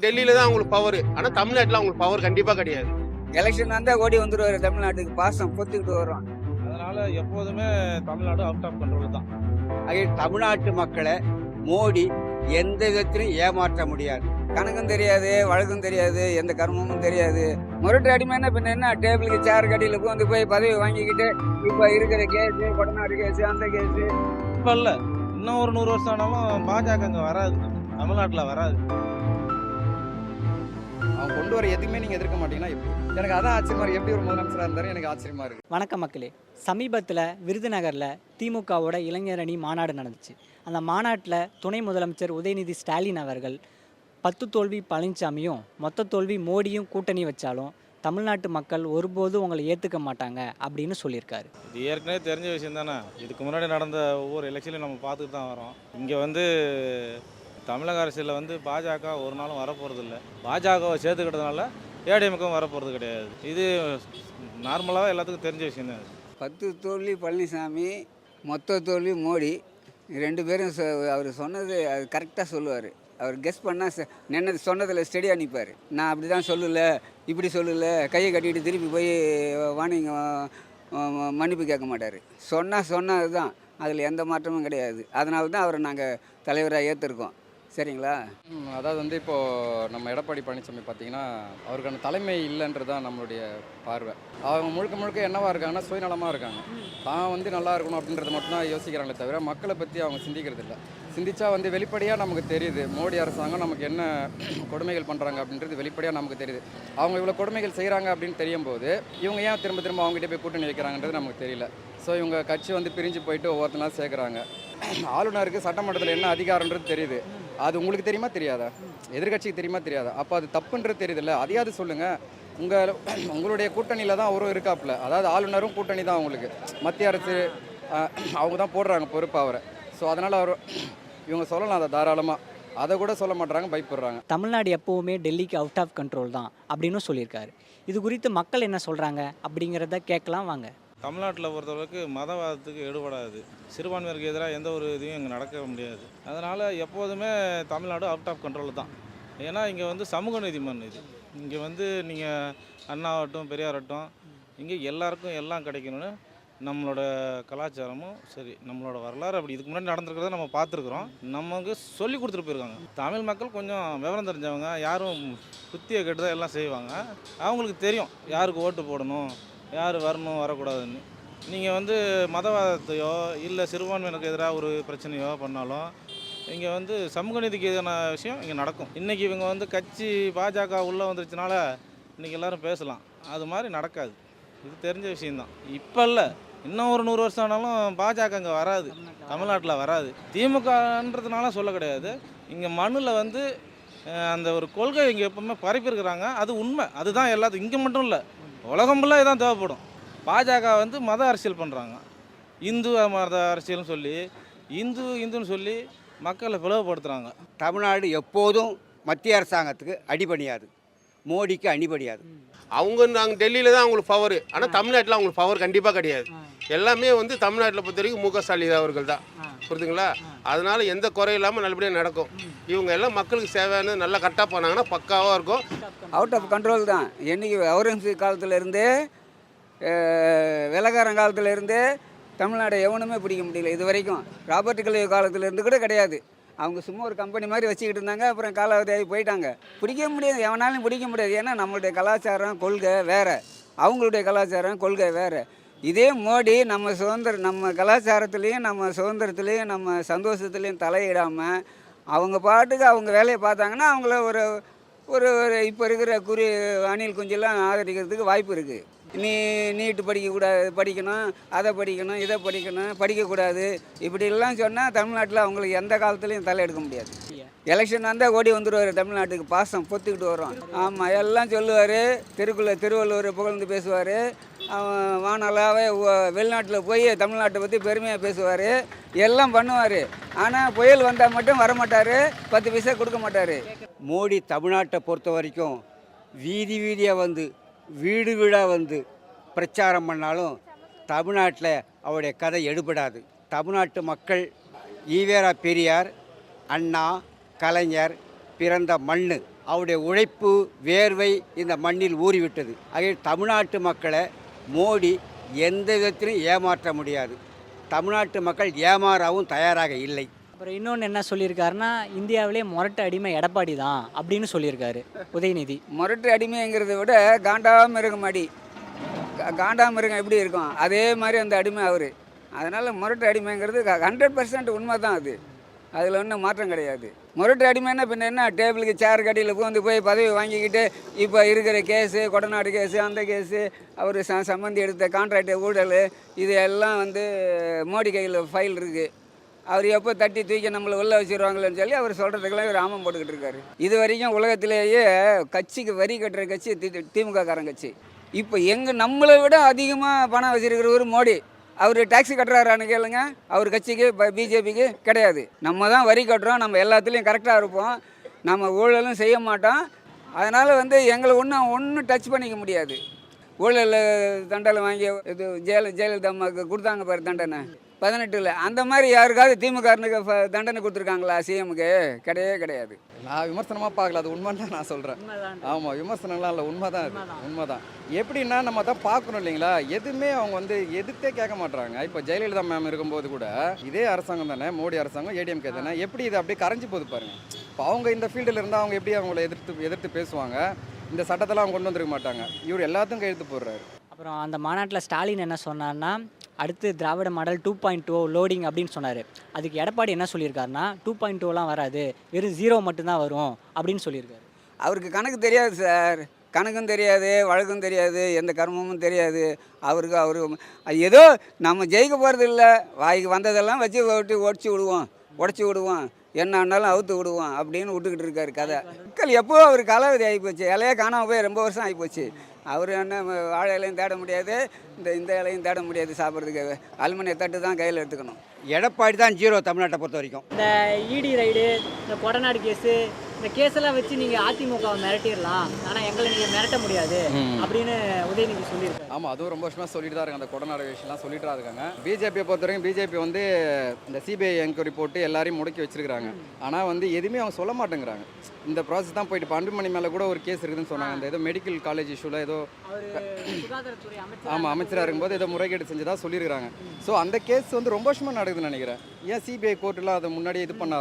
டெல்லியில தான் அவங்களுக்கு பவர். ஆனா தமிழ்நாட்டுல அவங்களுக்கு பவர் கண்டிப்பா கிடையாது. எலெக்ஷன் வந்தா ஓடி வந்துருவாரு தமிழ்நாட்டுக்கு, பாசம் பொத்துக்கிட்டு வரும். அதனால எப்போதுமே தமிழ்நாடு அவுட் ஆஃப் கண்ட்ரோல் தான். தமிழ்நாட்டு மக்களை மோடி எந்த விதத்திலும் ஏமாற்ற முடியாது. கணக்கும் தெரியாது, வழக்கும் தெரியாது, எந்த கர்மமும் தெரியாது. முரட்டு அடிமைன்னா பின்ன என்ன, டேபிளுக்கு சேர் கடியில் வந்து போய் பதவி வாங்கிக்கிட்டு இப்போ இருக்கிற கேஸு, கொடநாடு கேஸு, அந்த கேஸு. இப்போ இல்லை, இன்னும் ஒரு 100 வருஷம் ஆனாலும் பாஜக அங்கே வராது, தமிழ்நாட்டில் வராது. அவங்க கொண்டு வர எதுவுமே நீங்கள் எதிர்க்க மாட்டீங்கன்னா எனக்கு அதான் ஆச்சரியமா இருக்கு. எப்படி ஒரு முதலமைச்சராக இருந்தாலும் எனக்கு ஆச்சரியமா இருக்கு. வணக்கம் மக்களே. சமீபத்தில் விருதுநகரில் திமுகவோட இளைஞரணி மாநாடு நடந்துச்சு. அந்த மாநாட்டில் துணை முதலமைச்சர் உதயநிதி ஸ்டாலின் அவர்கள் 10 தோல்வி பழனிசாமியும் மொத்த தோல்வி மோடியும் கூட்டணி வச்சாலும் தமிழ்நாட்டு மக்கள் ஒருபோதும் உங்களை ஏற்றுக்க மாட்டாங்க அப்படின்னு சொல்லியிருக்காரு. இது ஏற்கனவே தெரிஞ்ச விஷயம் தானே. இதுக்கு முன்னாடி நடந்த ஒவ்வொரு எலெக்ஷன்லையும் நம்ம பார்த்துட்டு தான் வரோம். இங்கே தமிழக அரசியலில் பாஜக ஒரு நாளும் வரப்போகிறதில்ல. பாஜகவை சேர்த்துக்கிட்டதுனால ஏடிஎம்க்கும் வரப்போகிறது கிடையாது. இது நார்மலாக எல்லாத்துக்கும் தெரிஞ்ச விஷயம் தான். 10 தோல்வி பழனிசாமி, மொத்த தோல்வி மோடி. 2 பேரும் அவர் சொன்னது அது கரெக்டாக சொல்லுவார். அவர் கெஸ் பண்ணால் நின்னது சொன்னதில் ஸ்டெடியாக நிற்பார். நான் அப்படி தான் சொல்லலை, இப்படி சொல்லலை, கையை கட்டிக்கிட்டு திருப்பி போய் வாணிங்க மன்னிப்பு கேட்க மாட்டார். சொன்னது தான், அதில் எந்த மாற்றமும் கிடையாது. அதனால தான் அவரை நாங்கள் தலைவராக ஏற்றிருக்கோம். சரிங்களா? அதாவது இப்போது நம்ம எடப்பாடி பழனிசாமி பார்த்தீங்கன்னா அவருக்கான தலைமை இல்லைன்றது தான் நம்மளுடைய பார்வை. அவங்க முழுக்க என்னவாக இருக்காங்கன்னா சுயநலமாக இருக்காங்க. தான் நல்லா இருக்கணும் அப்படின்றத மட்டும்தான் யோசிக்கிறாங்களே தவிர மக்களை பற்றி அவங்க சிந்திக்கிறது இல்லை. சிந்திச்சா வெளிப்படையாக நமக்கு தெரியுது மோடி அரசாங்கம் நமக்கு என்ன கொடுமைகள் பண்ணுறாங்க அப்படின்றது வெளிப்படையாக நமக்கு தெரியுது. அவங்க இவ்வளோ கொடுமைகள் செய்கிறாங்க அப்படின்னு தெரியும் போது இவங்க ஏன் திரும்ப அவங்ககிட்ட போய் கூட்டணி வைக்கிறாங்கன்றது நமக்கு தெரியல. ஸோ இவங்க கட்சி பிரிஞ்சு போயிட்டு ஒவ்வொருத்தனாலும் சேர்க்குறாங்க. ஆளுநருக்கு சட்டமன்றத்தில் என்ன அதிகாரன்றது தெரியுது. அது உங்களுக்கு தெரியுமா தெரியாதா? எதிர்கட்சிக்கு தெரியுமா தெரியாதா? அப்போ அது தப்புன்றது தெரியுதுல்ல, அதையாவது சொல்லுங்கள். உங்களுடைய கூட்டணியில் தான் அவரும் இருக்காப்புல. அதாவது ஆளுநரும் கூட்டணி தான் அவங்களுக்கு. மத்திய அரசு அவங்க தான் போடுறாங்க பொறுப்பு அவரை. ஸோ அதனால் இவங்க சொல்லலாம் அதை தாராளமாக. அதை கூட சொல்ல மாட்டாங்க, பயப்படுறாங்க. தமிழ்நாடு எப்போவுமே டெல்லிக்கு அவுட் ஆஃப் கண்ட்ரோல் தான் அப்படின்னு சொல்லியிருக்காரு. இது குறித்து மக்கள் என்ன சொல்கிறாங்க அப்படிங்கிறத கேட்கலாம் வாங்க. தமிழ்நாட்டில் பொறுத்தளவுக்கு மதவாதத்துக்கு எடுபடாது. சிறுபான்மையருக்கு எதிராக எந்த ஒரு இதுவும் இங்கே நடக்க முடியாது. அதனால் எப்போதுமே தமிழ்நாடு அவுட் ஆஃப் கண்ட்ரோல் தான். ஏன்னா இங்கே சமூக நீதி மண். இது இங்கே நீங்கள் அண்ணாவட்டும் பெரியாரட்டும் இங்கே எல்லாருக்கும் எல்லாம் கிடைக்கணும்னு நம்மளோட கலாச்சாரமும் சரி, நம்மளோட வரலாறு அப்படி இதுக்கு முன்னாடி நடந்திருக்கிறத நம்ம பார்த்துருக்குறோம். நமக்கு சொல்லி கொடுத்துட்டு போயிருக்காங்க. தமிழ் மக்கள் கொஞ்சம் விவரம் தெரிஞ்சவங்க, யாரும் குத்தியை கெட்டு தான் எல்லாம் செய்வாங்க. அவங்களுக்கு தெரியும் யாருக்கு ஓட்டு போடணும், யார் வரணும் வரக்கூடாதுன்னு. நீங்கள் மதவாதத்தையோ இல்லை சிறுபான்மையினருக்கு எதிராக ஒரு பிரச்சனையோ பண்ணாலும் இங்கே சமூக நீதிக்கு எதிரான விஷயம் இங்கே நடக்கும். இன்றைக்கி இவங்க கட்சி பாஜக உள்ளே வந்துருச்சுனால இன்றைக்கி எல்லோரும் பேசலாம். அது மாதிரி நடக்காது. இது தெரிஞ்ச விஷயந்தான். இப்போ இல்லை, இன்னும் ஒரு 100 வருஷம் ஆனாலும் பாஜக இங்கே வராது, தமிழ்நாட்டில் வராது. திமுகன்றதுனால சொல்ல கிடையாது. இங்கே மண்ணில் அந்த ஒரு கொள்கை இங்கே எப்பவுமே பரப்பியிருக்கிறாங்க. அது உண்மை. அதுதான் எல்லாத்துக்கும், இங்கே மட்டும் இல்லை, உலகம் ஃபுல்லாக இதான் தேவைப்படும். பாஜக மத அரசியல் பண்ணுறாங்க. இந்து மத அரசியல்னு சொல்லி இந்துன்னு சொல்லி மக்களை பிளவுபடுத்துகிறாங்க. தமிழ்நாடு எப்போதும் மத்திய அரசாங்கத்துக்கு அடிபணியாது, மோடிக்கு அடிபணியாது. நாங்கள் டெல்லியில தான் அவங்களுக்கு பவர். ஆனால் தமிழ்நாட்டில் அவங்களுக்கு பவர் கண்டிப்பாக கிடையாது. எல்லாமே தமிழ்நாட்டில் பொறுத்த வரைக்கும் மு.க. ஸ்டாலின் அவர்கள் தான். புரியுதுங்களா? அதனால எந்த குறை இல்லாமல் நல்லபடியாக நடக்கும். இவங்க எல்லாம் மக்களுக்கு சேவையான நல்லா கரெக்டாக போனாங்கன்னா பக்காவாக இருக்கும். அவுட் ஆஃப் கண்ட்ரோல் தான். என்றைக்கு அவுரங்கசீப் காலத்திலேருந்தே வெள்ளக்காரன் காலத்திலேருந்தே தமிழ்நாடை எவனுமே பிடிக்க முடியல இது வரைக்கும். ராபர்ட் கிளைவ் காலத்திலேருந்து கூட கிடையாது. அவங்க சும்மா ஒரு கம்பெனி மாதிரி வச்சுக்கிட்டு இருந்தாங்க. அப்புறம் காலாவதியாகி போயிட்டாங்க. பிடிக்க முடியாது, எவனாலும் பிடிக்க முடியாது. ஏன்னா நம்மளுடைய கலாச்சாரம் கொள்கை வேறு, அவங்களுடைய கலாச்சாரம் கொள்கை வேறு. இதே மோடி நம்ம கலாச்சாரத்துலேயும் நம்ம சுதந்திரத்துலேயும் நம்ம சந்தோஷத்துலேயும் தலையிடாமல் அவங்க பாட்டுக்கு அவங்க வேலையை பார்த்தாங்கன்னா அவங்கள ஒரு ஒரு இப்போ இருக்கிற அணில் குஞ்செல்லாம் ஆதரிக்கிறதுக்கு வாய்ப்பு இருக்குது. நீட்டு படிக்கணும், அதை படிக்கணும், இதை படிக்கக்கூடாது, இப்படிலாம் சொன்னால் தமிழ்நாட்டில் அவங்களுக்கு எந்த காலத்துலேயும் தலை எடுக்க முடியாது. எலெக்ஷன் வந்தால் ஓடி வந்துடுவார் தமிழ்நாட்டுக்கு, பாசம் பொத்துக்கிட்டு வரும். ஆமாம், எல்லாம் சொல்லுவார். திருவள்ளுவர் புகழ்ந்து பேசுவார். வானலாவே வெளிநாட்டில் போய் தமிழ்நாட்டை பற்றி பெருமையாக பேசுவார், எல்லாம் பண்ணுவார். ஆனால் புயல் வந்தால் மட்டும் வரமாட்டார், 10 பைசா கொடுக்க மாட்டார். மோடி தமிழ்நாட்டை பொறுத்த வரைக்கும் வீதியாக வீடு வீடாக பிரச்சாரம் பண்ணாலும் தமிழ்நாட்டில் அவருடைய கதை எடுபடாது. தமிழ்நாட்டு மக்கள் ஈவேரா பெரியார், அண்ணா, கலைஞர், பிறந்த மண், அவருடைய உழைப்பு வேர்வை இந்த மண்ணில் ஊறிவிட்டது. ஆகிய தமிழ்நாட்டு மக்களை மோடி எந்த விதத்திலும் ஏமாற்ற முடியாது. தமிழ்நாட்டு மக்கள் ஏமாறவும் தயாராக இல்லை. அப்புறம் இன்னொன்று என்ன சொல்லியிருக்காருன்னா, இந்தியாவிலே முரட்டு அடிமை எடப்பாடி தான் அப்படின்னு சொல்லியிருக்காரு உதயநிதி. முரட்டு அடிமைங்கிறத விட காண்டாமிருகம் அடி, காண்டாமிருகம் எப்படி இருக்கும் அதே மாதிரி அந்த அடிமை அவர். அதனால் முரட்டு அடிமைங்கிறது 100% உண்மை தான். அதில் ஒன்றும் மாற்றம் கிடையாது. முரட்டு அடிமைன்னா பின்ன என்ன, டேபிளுக்கு சேர் கடியில் போய் பதவி வாங்கிக்கிட்டு இப்போ இருக்கிற கேஸு, கொடநாடு கேஸு, அந்த கேஸு, அவர் சம்மந்தி எடுத்த கான்ட்ராக்ட் ஊழல், இது எல்லாம் வந்து மோடி கையில் ஃபைல் இருக்குது. அவர் எப்போ தட்டி தூக்கி நம்மளை உள்ளே வச்சுருவாங்களேன்னு சொல்லி அவர் சொல்கிறதுக்கெல்லாம் இவர் ஆமம் போட்டுக்கிட்டு இருக்காரு. இது வரைக்கும் உலகத்திலேயே கட்சிக்கு வரி கட்டுற கட்சி திமுக காரன் கட்சி. இப்போ நம்மளை விட அதிகமாக பணம் வச்சுருக்கிறவர் மோடி. அவர் டேக்ஸி கட்டுறாரான்னு கேளுங்க, அவர் கட்சிக்கு பிஜேபிக்கு கிடையாது. நம்ம தான் வரி கட்டுறோம், நம்ம எல்லாத்துலேயும் கரெக்டாக இருப்போம், நம்ம ஊழலும் செய்ய மாட்டோம். அதனால் வந்து எங்களை ஒன்றும் டச் பண்ணிக்க முடியாது. ஊழல் தண்டனை வாங்கி இது ஜெயலலிதா அம்மாவுக்கு கொடுத்தாங்க பாரு தண்டனை 18ல், அந்த மாதிரி யாருக்காவது திமுகனுக்கு தண்டனை கொடுத்துருக்காங்களா சிஎம்க்கு? கிடையவே கிடையாது. நான் விமர்சனமாக பார்க்கல, அது உண்மைன்னு தான் நான் சொல்கிறேன். ஆமாம், விமர்சனம்லாம் இல்லை, உண்மை தான். உண்மை தான். எப்படின்னா நம்ம தான் பார்க்கணும் இல்லைங்களா, எதுவுமே அவங்க வந்து எதிர்த்தே கேட்க மாட்டாங்க. இப்போ ஜெயலலிதா மேம் இருக்கும்போது கூட இதே அரசாங்கம் தானே, மோடி அரசாங்கம், ஏடிஎம்கே தானே, எப்படி இது அப்படியே கரைஞ்சி போகுது பாருங்கள். இப்போ அவங்க இந்த ஃபீல்டில் இருந்தால் அவங்க எப்படி அவங்கள எதிர்த்து பேசுவாங்க? இந்த சட்டத்தெல்லாம் அவங்க கொண்டு வந்துருக்க மாட்டாங்க. இவர் எல்லாத்தையும் கையெழுத்து போடுறாரு. அப்புறம் அந்த மாநாட்டில் ஸ்டாலின் என்ன சொன்னார்னா, அடுத்து திராவிட மாடல் 2.0 லோடிங் அப்படின்னு சொன்னார். அதுக்கு எடப்பாடி என்ன சொல்லியிருக்காருன்னா, 2.0லாம் வராது, வெறும் 0 மட்டும்தான் வரும் அப்படின்னு சொல்லியிருக்காரு. அவருக்கு கணக்கு தெரியாது சார், கணக்கும் தெரியாது, வழக்கும் தெரியாது, எந்த கர்மமும் தெரியாது அவருக்கு. ஏதோ நம்ம ஜெயிக்க போகிறது இல்லை, வாய்க்கு வந்ததெல்லாம் வச்சு உடச்சி விடுவோம், என்ன ஆனாலும் அவுத்து விடுவோம் அப்படின்னு விட்டுக்கிட்டு இருக்காரு கதை. மக்கள் எப்போ அவர் காலாவதி ஆகிப்போச்சு, இலையே காணாமல் போய் ரொம்ப வருஷம் ஆகிப்போச்சு. அவர் என்ன வாழை இலையும் தேட முடியாது, இந்த இலையும் தேட முடியாது, சாப்பிட்றதுக்கு அலுமினிய தட்டு தான் கையில் எடுத்துக்கணும். எடப்பாடி தான் 0 தமிழ்நாட்டை பொறுத்த வரைக்கும். இந்த இடி ரைடு, இந்த கொடநாடு கேஸு, இந்த கேஸெல்லாம் வச்சு நீங்கள் அதிமுகவை மிரட்டிடலாம், ஆனால் எங்களை நீங்கள் மிரட்ட முடியாது அப்படின்னு உதயநிதி சொல்லியிருக்காரு. ஆமாம், அதுவும் ரொம்ப வருஷமாக சொல்லிட்டு தான் இருக்காங்க. அந்த கொடநாடு விஷயம்லாம் சொல்லிட்டு தான் இருக்காங்க. பிஜேபியை பொறுத்த வரைக்கும் பிஜேபி வந்து இந்த சிபிஐ என்கொயரி போட்டு எல்லாரையும் முடக்கி வச்சிருக்காங்க. ஆனால் வந்து எதுவுமே அவங்க சொல்ல மாட்டேங்கிறாங்க. இந்த ப்ராசஸ் தான் போயிட்டு அன்புமணி மேலே கூட ஒரு கேஸ் இருக்குதுன்னு சொன்னாங்க. இந்த ஏதோ மெடிக்கல் காலேஜ் இஷ்யூவில் ஏதோ சுகாதாரத்துறை ஆமாம் அமைச்சராக இருக்கும்போது ஏதோ முறைகேடு செஞ்சதாக சொல்லியிருக்காங்க. ஸோ அந்த கேஸ் வந்து ரொம்ப வருஷமாக நடக்குதுன்னு நினைக்கிறேன். ஏன் சிபிஐ கோர்ட்டில் அதை முன்னாடியே இது பண்ண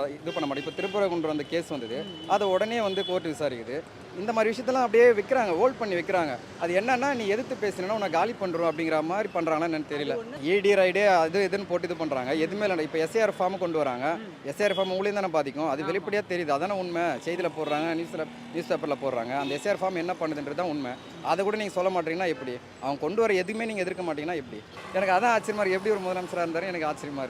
மாட்டேன். இப்போ திருப்பரங்குன்றம் அந்த கேஸ் வந்தது, அதை உடனே வந்து கோர்ட்டு விசாரிக்குது. இந்த மாதிரி விஷயத்தெல்லாம் அப்படியே வைக்கிறாங்க, ஹோல்ட் பண்ணி வைக்கிறாங்க. அது என்னன்னா, நீ எதிர்த்து பேசுனா உன்னை காலி பண்ணுறோம் அப்படிங்கிற மாதிரி பண்ணுறாங்கன்னு எனக்கு தெரியல. இடி ரைடே அது இதுன்னு போட்டு இது பண்ணுறாங்க. எதுவுமே இல்லை. இப்போ எஸ்ஏஆர் ஃபார்ம் கொண்டு வராங்க. எஸ்ஏஆர் ஃபார்ம் உங்களையும் தானே பாதிக்கும், அது வெளிப்படையாக தெரியுது. அதானே உண்மை. செய்தியில் போடுறாங்க, நியூஸ் பேப்பரில் போடுறாங்க. அந்த எஸ்ஏஆர் ஃபார்ம் என்ன பண்ணுதுன்றது தான் உண்மை. அதை கூட நீங்கள் சொல்ல மாட்டீங்கன்னா எப்படி? அவங்க கொண்டு வர எதுவுமே நீங்கள் எதிர்க்க மாட்டீங்கன்னா எப்படி? எனக்கு அதான் ஆச்சரியமாக இருக்குது. எப்படி ஒரு முதலமைச்சராக இருந்தாலும் எனக்கு ஆச்சரியமாக இருக்குது.